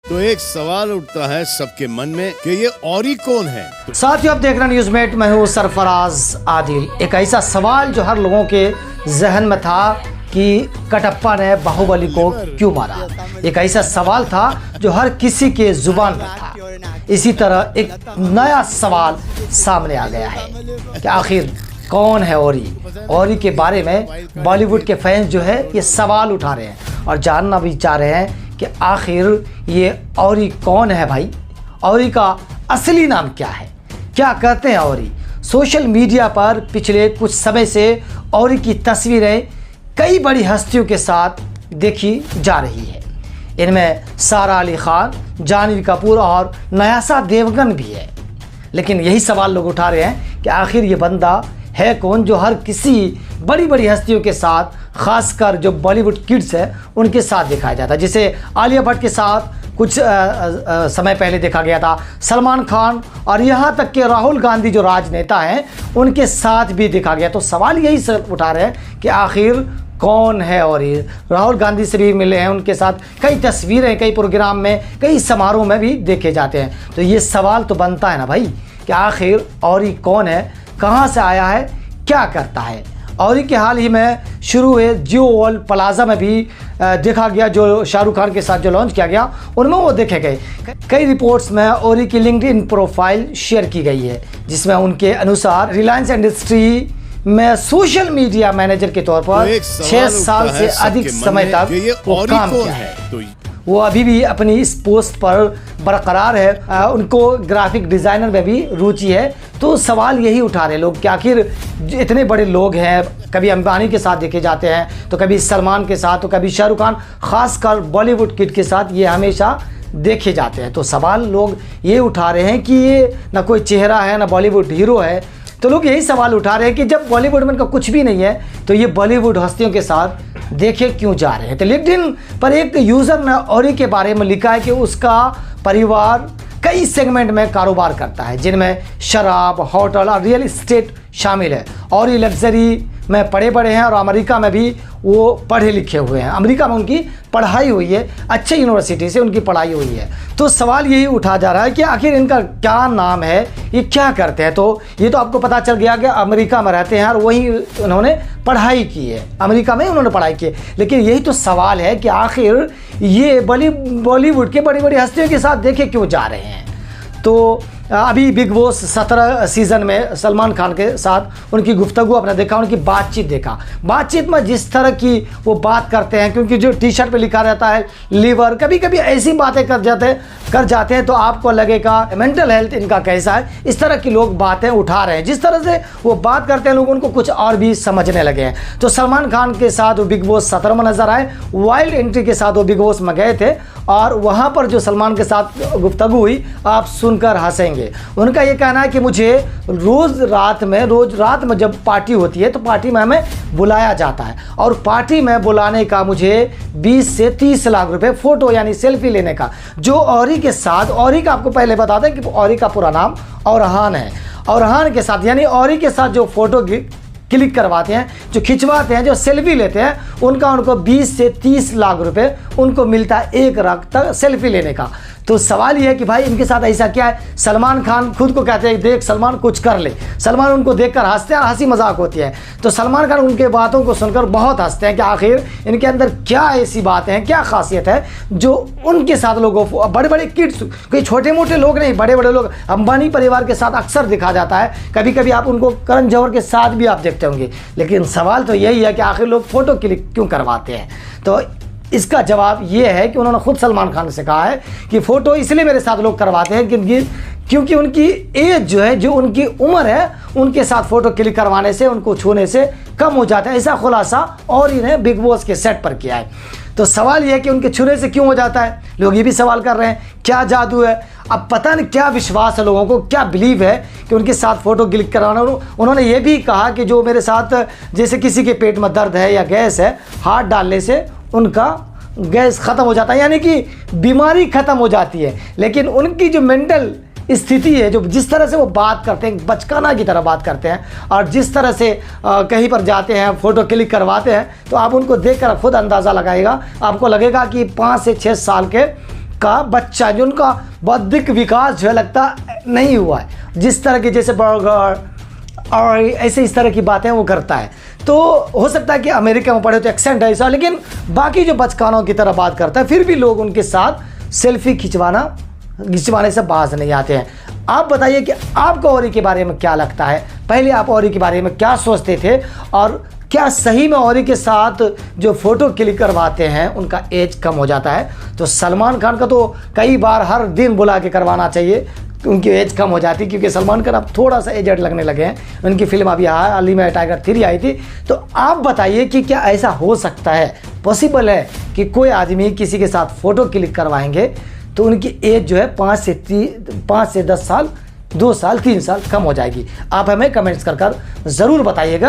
तो एक सवाल उठता है सबके मन में कि ये औरी कौन है। साथियों, आप देख रहे हैं न्यूज़मेट, मैं हूँ सरफराज आदिल। एक ऐसा सवाल जो हर लोगों के जहन में था कि कटप्पा ने बाहुबली को क्यों मारा। एक ऐसा सवाल था जो हर किसी के जुबान में था। इसी तरह एक नया सवाल सामने आ गया है कि आखिर कौन है औरी के बारे में बॉलीवुड के फैंस जो है ये सवाल उठा रहे हैं और जानना भी चाह रहे हैं कि आखिर ये औरी कौन है भाई। औरी का असली नाम क्या है, क्या कहते हैं औरी। सोशल मीडिया पर पिछले कुछ समय से औरी की तस्वीरें कई बड़ी हस्तियों के साथ देखी जा रही है। इनमें सारा अली खान, जानवी कपूर और न्यासा देवगन भी है। लेकिन यही सवाल लोग उठा रहे हैं कि आखिर ये बंदा है कौन जो हर किसी बड़ी बड़ी हस्तियों के साथ, खासकर जो बॉलीवुड किड्स है उनके साथ दिखाया जाता है। जिसे आलिया भट्ट के साथ कुछ समय पहले देखा गया था, सलमान खान और यहाँ तक कि राहुल गांधी जो राजनेता हैं उनके साथ भी देखा गया। तो सवाल यही उठा रहे हैं कि आखिर कौन है। और राहुल गांधी से भी मिले हैं, उनके साथ कई तस्वीरें कई प्रोग्राम में, कई समारोह में भी देखे जाते हैं। तो ये सवाल तो बनता है ना भाई कि आखिर औरी कौन है, कहाँ से आया है, क्या करता है। औरी के हाल ही में शुरू हुए जियो वर्ल्ड प्लाजा में भी देखा गया, जो शाहरुख खान के साथ जो लॉन्च किया गया उनमें वो देखे गए। कई रिपोर्ट्स में औरी की लिंक्डइन प्रोफाइल शेयर की गई है जिसमें उनके अनुसार रिलायंस इंडस्ट्री में सोशल मीडिया मैनेजर के तौर पर 6 साल से अधिक समय तक वो काम किया है। वो अभी भी अपनी इस पोस्ट पर बरकरार है। उनको ग्राफिक डिज़ाइनर में भी रुचि है। तो सवाल यही उठा रहे लोग कि आखिर इतने बड़े लोग हैं, कभी अंबानी के साथ देखे जाते हैं, तो कभी सलमान के साथ, तो कभी शाहरुख खान, खासकर बॉलीवुड किड के साथ ये हमेशा देखे जाते हैं। तो सवाल लोग ये उठा रहे हैं कि ये ना कोई चेहरा है, ना बॉलीवुड हीरो है। तो लोग यही सवाल उठा रहे हैं कि जब बॉलीवुड में इनका कुछ भी नहीं है तो ये बॉलीवुड हस्तियों के साथ देखे क्यों जा रहे हैं। तो लिंक्डइन पर एक यूज़र ने औरी के बारे में लिखा है कि उसका परिवार कई सेगमेंट में कारोबार करता है जिनमें शराब, होटल और रियल एस्टेट शामिल है। और ये लग्जरी में पढ़े बड़े हैं और अमेरिका में भी वो पढ़े लिखे हुए हैं। अमेरिका में उनकी पढ़ाई हुई है, अच्छे यूनिवर्सिटी से उनकी पढ़ाई हुई है। तो सवाल यही उठा जा रहा है कि आखिर इनका क्या नाम है, ये क्या करते हैं। तो ये तो आपको पता चल गया कि अमेरिका में रहते हैं और वहीं उन्होंने पढ़ाई की है, अमेरिका में उन्होंने पढ़ाई की है। लेकिन यही तो सवाल है कि आखिर ये बॉलीवुड के बड़ी बड़ी हस्तियों के साथ देखे क्यों जा रहे हैं। तो अभी बिग बॉस 17 सीज़न में सलमान खान के साथ उनकी गुफ्तगू आपने देखा, उनकी बातचीत देखा। बातचीत में जिस तरह की वो बात करते हैं, क्योंकि जो टी शर्ट पे लिखा रहता है लीवर, कभी कभी ऐसी बातें कर जाते हैं तो आपको लगेगा मेंटल हेल्थ इनका कैसा है। इस तरह की लोग बातें उठा रहे हैं। जिस तरह से वो बात करते हैं लोग उनको कुछ और भी समझने लगे हैं। तो सलमान खान के साथ वो बिग बॉस 17 में नजर आए, वाइल्ड एंट्री के साथ वो बिग बॉस में गए थे और वहाँ पर जो सलमान के साथ गुफ्तगू हुई आप सुनकर हंसेंगे। उनका ये कहना है कि मुझे रोज रात में जब पार्टी होती है तो पार्टी में हमें बुलाया जाता है और पार्टी में बुलाने का मुझे 20 से 30 लाख रुपए फोटो यानी सेल्फी लेने का। जो औरी के साथ, औरी का आपको पहले बता दें कि औरी का पूरा नाम औरहान है। औरहान के साथ यानी औरी के साथ जो फोटो क्लिक करवाते हैं, जो खिंचवाते हैं, जो सेल्फी लेते हैं, उनको 20 से 30 लाख रुपए उनको मिलता है एक रात तक सेल्फी लेने का। तो सवाल ये है कि भाई इनके साथ ऐसा क्या है। सलमान खान खुद को कहते हैं देख सलमान कुछ कर ले। सलमान उनको देखकर हंसते हैं, हंसी मजाक होती है। तो सलमान खान उनके बातों को सुनकर बहुत हंसते हैं कि आखिर इनके अंदर क्या ऐसी बातें हैं, क्या खासियत है जो उनके साथ लोगों को, बड़े बड़े किड्स, कोई छोटे मोटे लोग नहीं, बड़े बड़े लोग, अंबानी परिवार के साथ अक्सर दिखा जाता है। कभी कभी आप उनको करण जौहर के साथ भी आप देखते होंगे। लेकिन सवाल तो यही है कि आखिर लोग फोटो क्लिक क्यों करवाते हैं। तो इसका जवाब ये है कि उन्होंने खुद सलमान खान से कहा है कि फ़ोटो इसलिए मेरे साथ लोग करवाते हैं क्योंकि उनकी एज जो है, जो उनकी उम्र है, उनके साथ फ़ोटो क्लिक करवाने से, उनको छूने से कम हो जाता है। ऐसा खुलासा और इन्हें बिग बॉस के सेट पर किया है। तो सवाल यह है कि उनके छूने से क्यों हो जाता है। लोग ये भी सवाल कर रहे हैं क्या जादू है। अब पता नहीं क्या विश्वास है लोगों को, क्या बिलीव है कि उनके साथ फ़ोटो क्लिक करवाना। उन्होंने ये भी कहा कि जो मेरे साथ, जैसे किसी के पेट में दर्द है या गैस है, हाथ डालने से उनका गैस ख़त्म हो जाता है, यानी कि बीमारी ख़त्म हो जाती है। लेकिन उनकी जो मेंटल स्थिति है, जो जिस तरह से वो बात करते हैं, बचकाना की तरह बात करते हैं, और जिस तरह से कहीं पर जाते हैं फ़ोटो क्लिक करवाते हैं, तो आप उनको देखकर खुद अंदाज़ा लगाएगा, आपको लगेगा कि 5 से 6 साल के का बच्चा जो उनका बौद्धिक विकास जो है लगता नहीं हुआ है, जिस तरह के जैसे बर्गर और ऐसे इस तरह की बातें वो करता है। तो हो सकता है कि अमेरिका में पढ़े तो एक्सेंट है ऐसा, लेकिन बाकी जो बचकानों की तरह बात करता है, फिर भी लोग उनके साथ सेल्फी खिंचवाने से बाज नहीं आते हैं। आप बताइए कि आपको औरी के बारे में क्या लगता है, पहले आप औरी के बारे में क्या सोचते थे, और क्या सही में औरी के साथ जो फ़ोटो क्लिक करवाते हैं उनका एज कम हो जाता है? तो सलमान खान का तो कई बार हर दिन बुला के करवाना चाहिए, उनकी एज कम हो जाती, क्योंकि सलमान खान अब थोड़ा सा एजेड लगने लगे हैं। उनकी फिल्म अभी हाल ही में टाइगर 3 आई थी। तो आप बताइए कि क्या ऐसा हो सकता है, पॉसिबल है कि कोई आदमी किसी के साथ फ़ोटो क्लिक करवाएंगे तो उनकी एज जो है 5 से 10 साल, 2 साल, 3 साल कम हो जाएगी? आप हमें कमेंट्स कर ज़रूर बताइएगा।